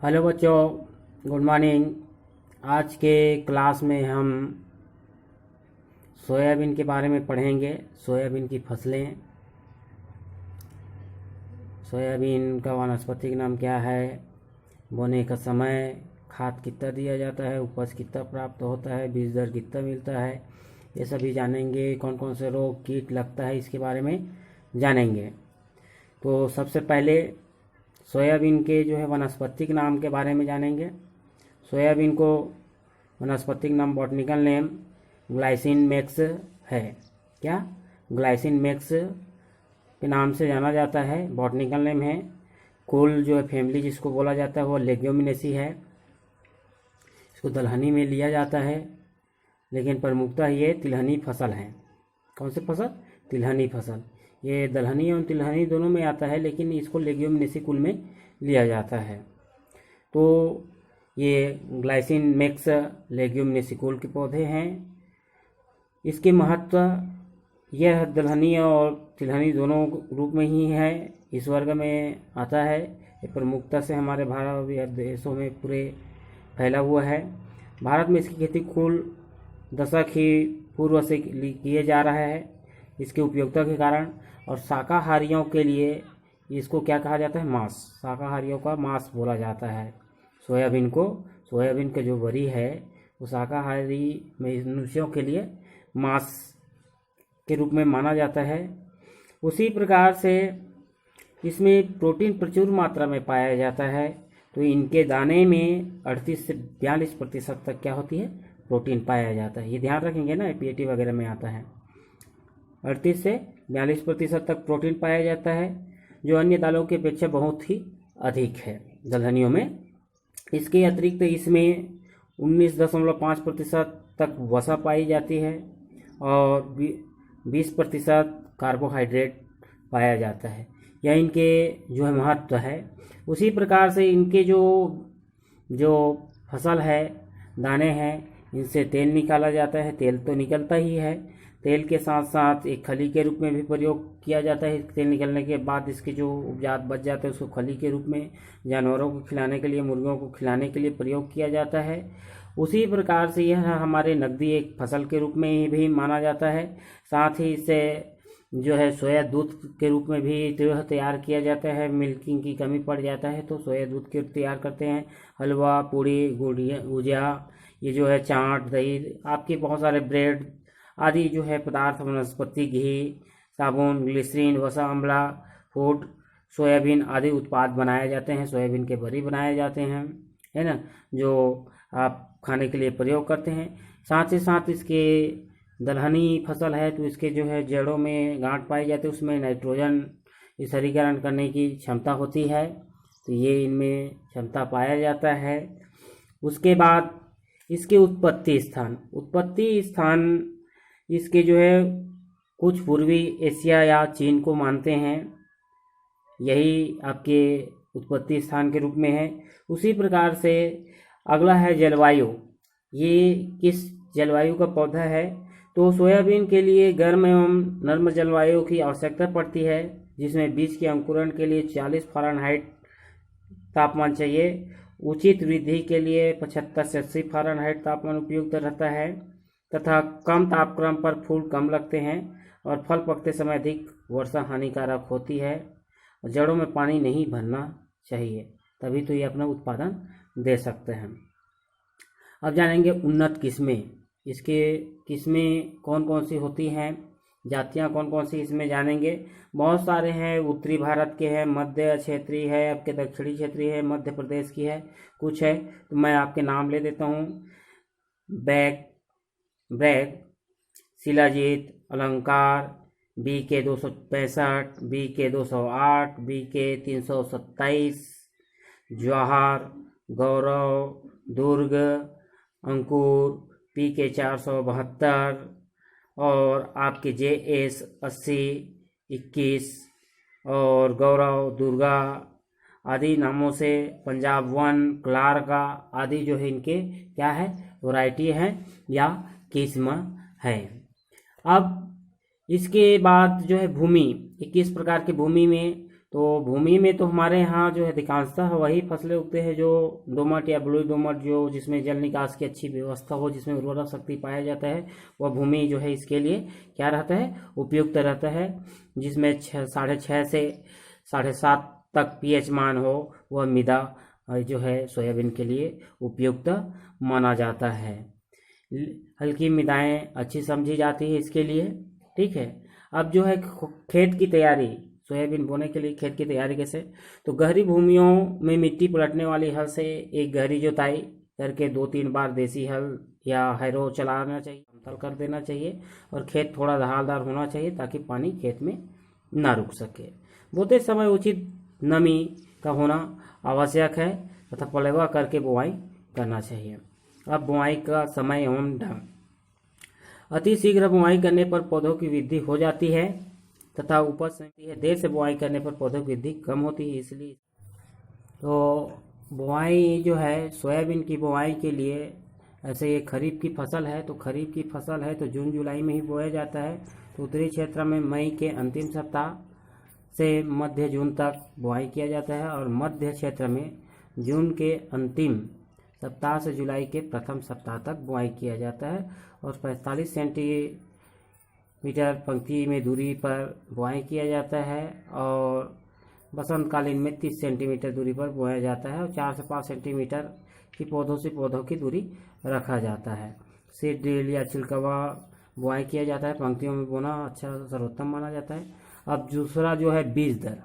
Hello बच्चों, good morning. आज के क्लास में हम सोयाबीन के बारे में पढ़ेंगे। सोयाबीन की फसलें, सोयाबीन का वानस्पतिक नाम क्या है, बोने का समय, खाद कितना दिया जाता है, उपज कितना प्राप्त होता है, बीज दर कितना मिलता है, ये सभी जानेंगे। कौन कौन से रोग कीट लगता है इसके बारे में जानेंगे। तो सबसे पहले सोयाबीन के वानस्पतिक नाम के बारे में जानेंगे। सोयाबीन को वनस्पतिक नाम बॉटनिकल नेम ग्लाइसिन मैक्स है। क्या? ग्लाइसिन मैक्स के नाम से जाना जाता है, बॉटनिकल नेम है। कुल फैमिली जिसको बोला जाता है वो लेग्यूमिनेसी है। इसको दलहनी में लिया जाता है, लेकिन प्रमुखतः ये तिलहनी फसल है। कौन सी फसल? तिलहनी फसल। ये दलहनी और तिलहनी दोनों में आता है, लेकिन इसको लेग्यूमिनेसी कुल में लिया जाता है। तो ये ग्लाइसिन मैक्स लेग्यूमिनेसी कुल के पौधे हैं। इसके महत्व, यह दलहनी और तिलहनी दोनों रूप में ही है, इस वर्ग में आता है। ये प्रमुखता से हमारे भारत या देशों में पूरे फैला हुआ है। भारत में इसकी खेती कुल दशक ही पूर्व से किए जा रहा है इसकी उपयोगिता के कारण। और शाकाहारियों के लिए इसको क्या कहा जाता है? मांस। शाकाहारियों का मांस बोला जाता है सोयाबीन को। सोयाबीन का जो बरी है वो शाकाहारी मनुष्यों के लिए मांस के रूप में माना जाता है। उसी प्रकार से इसमें प्रोटीन प्रचुर मात्रा में पाया जाता है। तो इनके दाने में 38 से 42% तक क्या होती है? प्रोटीन पाया जाता है। ये ध्यान रखेंगे ना, पीएटी वगैरह में आता है। 38 से 42% तक प्रोटीन पाया जाता है, जो अन्य दालों की अपेक्षा बहुत ही अधिक है दलहनियों में। इसके अतिरिक्त इसमें 19.5% तक वसा पाई जाती है और 20% कार्बोहाइड्रेट पाया जाता है। यह इनके महत्व है। उसी प्रकार से इनके जो फसल है, दाने हैं, इनसे तेल निकाला जाता है। तेल तो निकलता ही है, तेल के साथ साथ एक खली के रूप में भी प्रयोग किया जाता है। तेल निकलने के बाद इसके जो उपजात बच जाते हैं उसको खली के रूप में जानवरों को खिलाने के लिए, मुर्गियों को खिलाने के लिए प्रयोग किया जाता है। उसी प्रकार से यह हमारे नकदी एक फसल के रूप में ही भी माना जाता है। साथ ही इसे सोया दूध के रूप में भी तैयार किया जाता है। मिल्किंग की कमी पड़ जाता है तो सोया दूध के तैयार करते हैं। हलवा, पूड़ी, गुजिया, ये चाट, दही, आपके बहुत सारे ब्रेड आदि पदार्थ, वनस्पति घी, साबुन, ग्लिसरीन, वसा, अम्ला, फूड, सोयाबीन आदि उत्पाद बनाए जाते हैं। सोयाबीन के बरी बनाए जाते हैं, है ना, जो आप खाने के लिए प्रयोग करते हैं। साथ ही साथ इसके दलहनी फसल है तो इसके जड़ों में गांठ पाई जाती है, उसमें नाइट्रोजन स्थिरीकरण करने की क्षमता होती है। तो ये इनमें क्षमता पाया जाता है। उसके बाद इसके उत्पत्ति स्थान इसके कुछ पूर्वी एशिया या चीन को मानते हैं, यही आपके उत्पत्ति स्थान के रूप में है। उसी प्रकार से अगला है जलवायु। ये किस जलवायु का पौधा है? तो सोयाबीन के लिए गर्म एवं नर्म जलवायु की आवश्यकता पड़ती है, जिसमें बीज के अंकुरण के लिए 40 फ़ारेनहाइट तापमान चाहिए। उचित वृद्धि के लिए 75 से 80 फ़ारेनहाइट तापमान उपयुक्त रहता है तथा कम तापक्रम पर फूल कम लगते हैं और फल पकते समय अधिक वर्षा हानिकारक होती है। जड़ों में पानी नहीं भरना चाहिए, तभी तो ये अपना उत्पादन दे सकते हैं। अब जानेंगे उन्नत किस्में। इसके किस्में कौन कौन सी होती हैं, जातियां कौन कौन सी इसमें जानेंगे। बहुत सारे हैं, उत्तरी भारत के हैं, मध्य क्षेत्रीय है, आपके दक्षिणी क्षेत्रीय है, मध्य प्रदेश की है, कुछ है तो मैं आपके नाम ले देता हूँ। ब्रैग, शिलाजीत, अलंकार, BK 265, BK 208, BK 327, जवाहर, गौरव, दुर्ग, अंकुर, PK 472 और आपके JS 80, 21 और गौरव, दुर्गा आदि नामों से, पंजाब 1, क्लार्का आदि इनके क्या है? वैरायटी है या किस्म है। अब इसके बाद भूमि, 21 प्रकार की भूमि में तो भूमि में तो हमारे यहाँ जो है अधिकांशतः वही फसलें उगते हैं जो दोमट या बलुई दोमट, जो जिसमें जल निकास की अच्छी व्यवस्था हो, जिसमें उर्वरक शक्ति पाया जाता है, वह भूमि जो है इसके लिए क्या रहता है, उपयुक्त रहता है। जिसमें 6.5 से 7.5 तक पीएच मान हो, वह मृदा जो है सोयाबीन के लिए उपयुक्त माना जाता है। हल्की मृदाएं अच्छी समझी जाती है इसके लिए। ठीक है, अब जो है खेत की तैयारी, सोयाबीन बोने के लिए खेत की तैयारी कैसे, तो गहरी भूमियों में मिट्टी पलटने वाली हल से एक गहरी जुताई करके 2-3 बार देसी हल या हैरो चलाना चाहिए, समतल कर देना चाहिए, और खेत थोड़ा ढालदार होना चाहिए ताकि पानी खेत में ना रुक सके। बोते समय उचित नमी का होना आवश्यक है तथा पलेवा करके बुआई करना चाहिए। अब बुआई का समय एवं ढंग, अति शीघ्र बुआई करने पर पौधों की वृद्धि हो जाती है तथा उपज होती है। देर से बुआई करने पर पौधों की वृद्धि कम होती है। इसलिए तो बुआई जो है सोयाबीन की बुआई के लिए, ऐसे ये खरीफ की फसल है, तो खरीफ की फसल है तो जून जुलाई में ही बोया जाता है। तो उत्तरी क्षेत्र में मई के अंतिम सप्ताह से मध्य जून तक बुआई किया जाता है, और मध्य क्षेत्र में जून के अंतिम सप्ताह से जुलाई के प्रथम सप्ताह तक बुआई किया जाता है, और 45 सेंटीमीटर पंक्ति में दूरी पर बुआई किया जाता है, और बसंतकालीन में 30 सेंटीमीटर दूरी पर बोया जाता है, और 4 से 5 सेंटीमीटर की पौधों से पौधों की दूरी रखा जाता है। सीड ड्रिल या छिलकवा बुआई किया जाता है। पंक्तियों में बोना अच्छा सर्वोत्तम माना जाता है। अब दूसरा जो है बीज दर,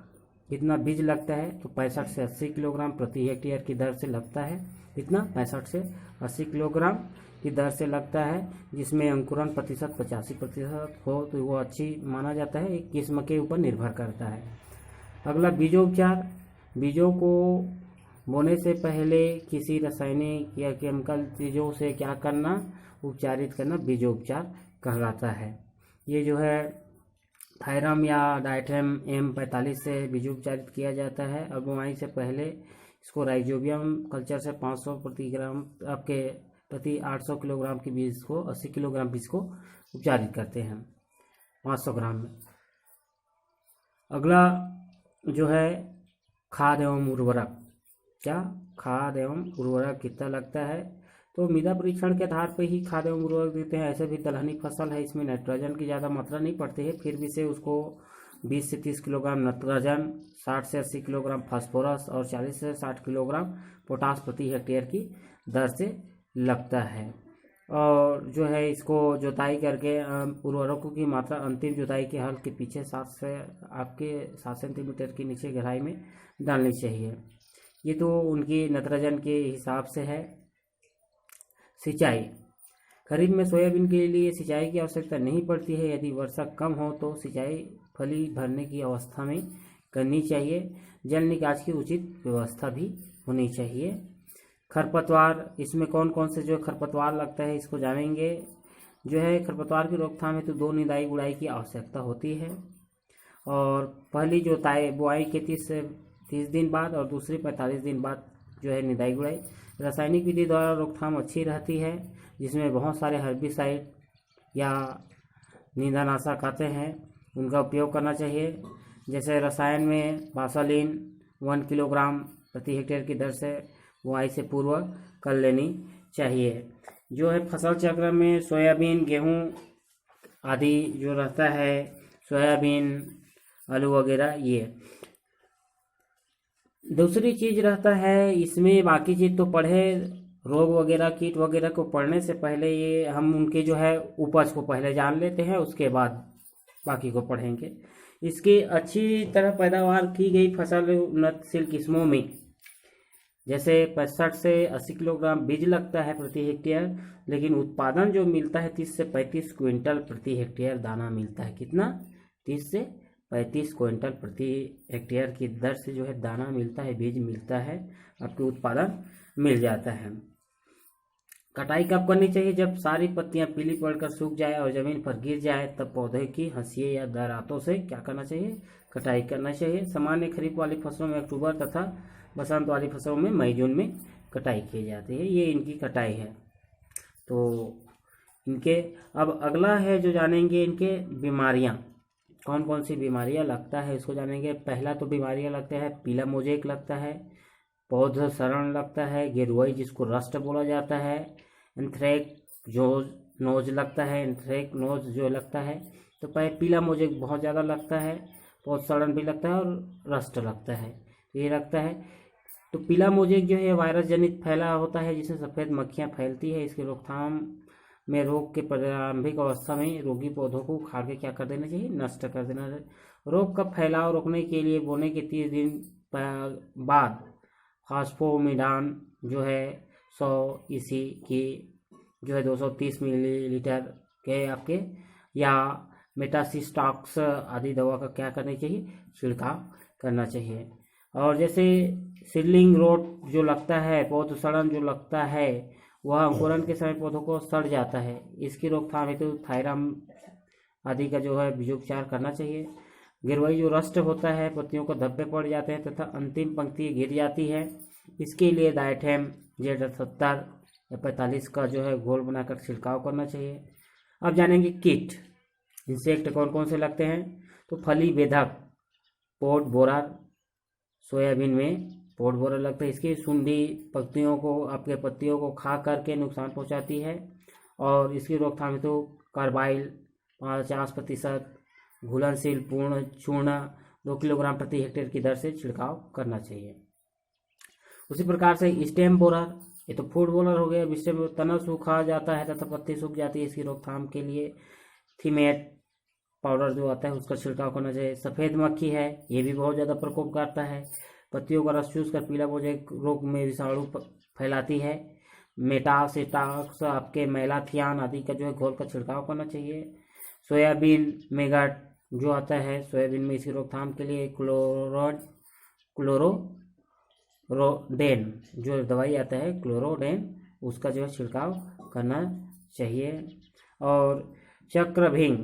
कितना बीज लगता है, तो 65 से 80 किलोग्राम प्रति हेक्टेयर की दर से लगता है। कितना, 65 से 80 किलोग्राम की दर से लगता है, जिसमें अंकुरण प्रतिशत 85% हो तो वो अच्छी माना जाता है। एक किस्म के ऊपर निर्भर करता है। अगला बीजोपचार, बीजों को बोने से पहले किसी रासायनिक या केमिकल चीज़ों से क्या करना, उपचारित करना बीजोपचार कहलाता है। ये जो है थायरम या डायथेम M45 से बीजोपचारित किया जाता है। और बुआई से पहले इसको राइजोबियम कल्चर से 500 प्रति ग्राम आपके प्रति 800 किलोग्राम की बीज को 80 किलोग्राम बीज को उपचारित करते हैं 500 ग्राम में। अगला जो है खाद एवं उर्वरक, क्या खाद एवं उर्वरक कितना लगता है, तो मृदा परीक्षण के आधार पर ही खाद एवं उर्वरक देते हैं। ऐसे भी दलहनी फसल है, इसमें नाइट्रोजन की ज़्यादा मात्रा नहीं पड़ती है, फिर भी से उसको 20 से 30 किलोग्राम नाइट्रोजन, 60 से 80 किलोग्राम फास्फोरस और 40 से 60 किलोग्राम पोटास प्रति हेक्टेयर की दर से लगता है। और जो है इसको जुताई करके उर्वरकों की मात्रा अंतिम जुताई के हल के पीछे 7 सेंटीमीटर के नीचे गहराई में डालनी चाहिए। ये तो उनकी नाइट्रोजन के हिसाब से है। सिंचाई, खरीफ में सोयाबीन के लिए सिंचाई की आवश्यकता नहीं पड़ती है। यदि वर्षा कम हो तो सिंचाई फली भरने की अवस्था में करनी चाहिए। जल निकास की उचित व्यवस्था भी होनी चाहिए। खरपतवार, इसमें कौन कौन से जो खरपतवार लगता है इसको जानेंगे। जो है खरपतवार की रोकथाम हेतु 2 निदाई गुड़ाई की आवश्यकता होती है, और पहली जोताई बुआई के 30 दिन बाद और दूसरी 45 दिन बाद जो है निदाई गुड़ाई। रासायनिक विधि द्वारा रोकथाम अच्छी रहती है, जिसमें बहुत सारे हर्बिसाइड या नींदानाशक आते हैं, उनका उपयोग करना चाहिए। जैसे रसायन में बासालिन 1 किलोग्राम प्रति हेक्टेयर की दर से बुआई से पूर्व कर लेनी चाहिए। जो है फसल चक्र में सोयाबीन, गेहूं आदि जो रहता है, सोयाबीन, आलू वगैरह, ये दूसरी चीज रहता है इसमें। बाकी चीज तो पढ़े, रोग वगैरह कीट वगैरह को पढ़ने से पहले ये हम उनके जो है उपज को पहले जान लेते हैं, उसके बाद बाकी को पढ़ेंगे। इसकी अच्छी तरह पैदावार की गई फसल उन्नतशील किस्मों में जैसे 65 से 80 किलोग्राम बीज लगता है प्रति हेक्टेयर, लेकिन उत्पादन जो मिलता है 30 से 35 क्विंटल प्रति हेक्टेयर दाना मिलता है। कितना, 30 से 35 क्विंटल प्रति हेक्टेयर की दर से जो है दाना मिलता है, बीज मिलता है, आपको उत्पादन मिल जाता है। कटाई कब करनी चाहिए, जब सारी पत्तियां पीली पड़कर सूख जाए और जमीन पर गिर जाए, तब पौधे की हंसिए या दरातों से क्या करना चाहिए, कटाई करना चाहिए। सामान्य खरीफ वाली फसलों में अक्टूबर तथा बसंत वाली फसलों में मई जून में कटाई की जाती है। ये इनकी कटाई है। तो इनके अब अगला है जो जानेंगे इनके बीमारियां। कौन कौन सी बीमारियां लगता है इसको जानेंगे। पहला तो बीमारियां लगता है, पीला मोजेक लगता है, पौध सड़न लगता है, गिरुआई जिसको रस्ट बोला जाता है, एंथ्रेक जो नोज लगता है, एंथ्रेक नोज जो लगता है। तो पीला मोजेक बहुत ज़्यादा लगता है, पौध सड़न भी लगता है और रस्ट लगता है, ये लगता है। तो पीला मोजेक जो है वायरस जनित फैला होता है जिससे सफ़ेद मक्खियाँ फैलती है। इसकी रोकथाम में रोग के प्रारंभिक अवस्था में रोगी पौधों को उखाड़ के क्या कर देना चाहिए, नष्ट कर देना चाहिए। रोग का फैलाव रोकने के लिए बोने के 30 दिन बाद फास्फोमिडान जो है 100 ईसी की जो है 230 मिलीलीटर के आपके या मेटासिस्टॉक्स आदि दवा का क्या करना चाहिए, छिड़काव करना चाहिए। और जैसे सीडलिंग रोट जो लगता है, पौध सड़न जो लगता है, वह अंकुरण के समय पौधों को सड़ जाता है। इसकी रोकथाम हेतु थायराम आदि का जो है बीजोपचार करना चाहिए। गिरवाई जो रस्ट होता है, पत्तियों को धब्बे पड़ जाते हैं तथा अंतिम पंक्ति गिर जाती है, इसके लिए डाइथेम Z70 या 45 का जो है घोल बनाकर छिड़काव करना चाहिए। अब जानेंगे कीट इंसेक्ट कौन कौन से लगते हैं। तो फली बेधक पोट बोरर, सोयाबीन में पोट बोरर लगता है। इसकी सुंडी पत्तियों को आपके पत्तियों को खा करके नुकसान पहुंचाती है और इसकी रोकथाम हेतु कार्बाइल 50% घुलनशील पूर्ण चूर्ण 2 किलोग्राम प्रति हेक्टेयर की दर से छिड़काव करना चाहिए। उसी प्रकार से स्टेम बोरर, ये तो फूड बोरर हो गया। स्टेम तना सूखा जाता है तथा पत्ती सूख जाती है, इसकी रोकथाम के लिए थीमेट पाउडर जो आता है उसका छिड़काव करना चाहिए। सफ़ेद मक्खी है, ये भी बहुत ज़्यादा प्रकोप करता है, पत्तियों का रस चूस कर पीला मोजेक रोग में विषाणु फैलाती है। मेटासिस्टॉक्स आपके मेलाथियान आदि का जो है घोल का छिड़काव करना चाहिए। सोयाबीन मेगाट जो आता है, सोयाबीन में इसकी रोकथाम के लिए क्लोरोडेन जो दवाई आता है, क्लोरोडेन, उसका जो है छिड़काव करना चाहिए। और चक्रभिंग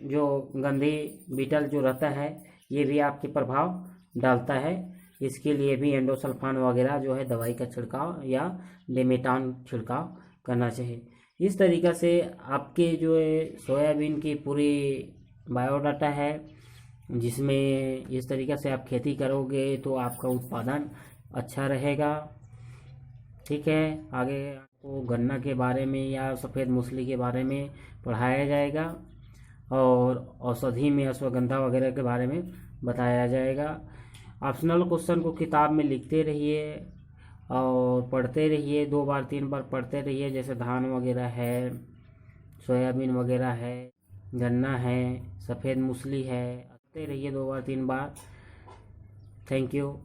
जो गंधी बीटल जो रहता है, ये भी आपके प्रभाव डालता है, इसके लिए भी एंडोसल्फान वगैरह जो है दवाई का छिड़काव या डेमेटान छिड़काव करना चाहिए। इस तरीक़ा से आपके जो है सोयाबीन की पूरी बायोडाटा है, जिसमें इस तरीक़ा से आप खेती करोगे तो आपका उत्पादन अच्छा रहेगा। ठीक है, आगे आपको गन्ना के बारे में या सफ़ेद मूसली के बारे में पढ़ाया जाएगा और औषधि में अश्वगंधा वगैरह के बारे में बताया जाएगा। ऑप्शनल क्वेश्चन को किताब में लिखते रहिए और पढ़ते रहिए, 2 बार 3 बार पढ़ते रहिए। जैसे धान वगैरह है, सोयाबीन वगैरह है, गन्ना है, सफ़ेद मूसली है, पढ़ते रहिए 2 बार 3 बार। Thank you.